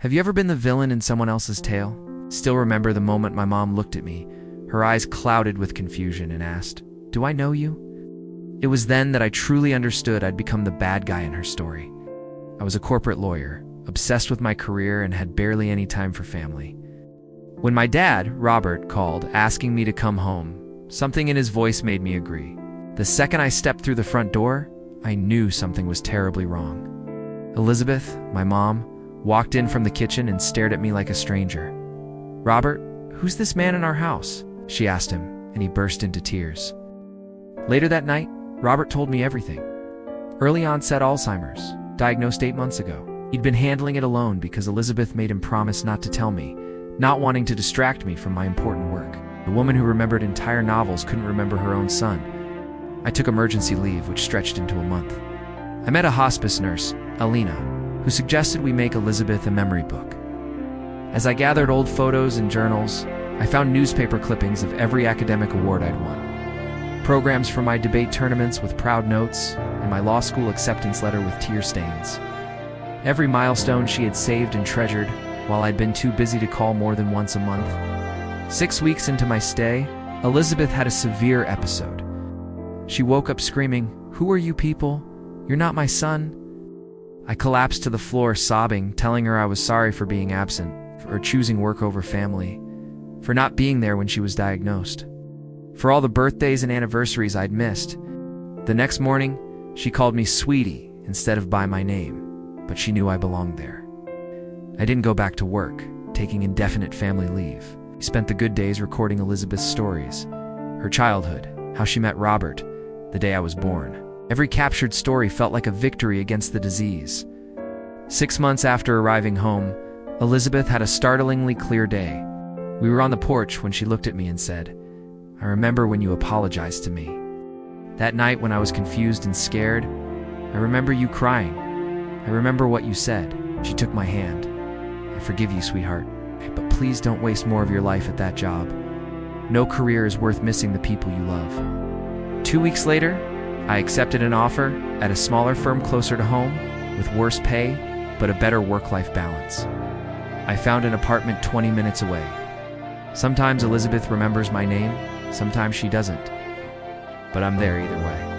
Have you ever been the villain in someone else's tale? Still remember the moment my mom looked at me, her eyes clouded with confusion, and asked, "Do I know you?" It was then that I truly understood I'd become the bad guy in her story. I was a corporate lawyer, obsessed with my career, and had barely any time for family. When my dad, Robert, called, asking me to come home, something in his voice made me agree. The second I stepped through the front door, I knew something was terribly wrong. Elizabeth, my mom, walked in from the kitchen and stared at me like a stranger. "Robert, who's this man in our house?" she asked him, and he burst into tears. Later that night, Robert told me everything. Early onset Alzheimer's, diagnosed 8 months ago. He'd been handling it alone because Elizabeth made him promise not to tell me, not wanting to distract me from my important work. The woman who remembered entire novels couldn't remember her own son. I took emergency leave, which stretched into a month. I met a hospice nurse, Alina, who suggested we make Elizabeth a memory book. As I gathered old photos and journals, I found newspaper clippings of every academic award I'd won, programs from my debate tournaments with proud notes, and my law school acceptance letter with tear stains. Every milestone she had saved and treasured, while I'd been too busy to call more than once a month. 6 weeks into my stay, Elizabeth had a severe episode. She woke up screaming, "Who are you people? You're not my son." I collapsed to the floor sobbing, telling her I was sorry for being absent, for choosing work over family, for not being there when she was diagnosed, for all the birthdays and anniversaries I'd missed. The next morning, she called me sweetie instead of by my name, but she knew I belonged there. I didn't go back to work, taking indefinite family leave. I spent the good days recording Elizabeth's stories, her childhood, how she met Robert, the day I was born. Every captured story felt like a victory against the disease. 6 months after arriving home, Elizabeth had a startlingly clear day. We were on the porch when she looked at me and said, "I remember when you apologized to me. That night when I was confused and scared, I remember you crying. I remember what you said." She took my hand. "I forgive you, sweetheart, but please don't waste more of your life at that job. No career is worth missing the people you love." 2 weeks later, I accepted an offer at a smaller firm closer to home, with worse pay, but a better work-life balance. I found an apartment 20 minutes away. Sometimes Elizabeth remembers my name, sometimes she doesn't. But I'm there either way.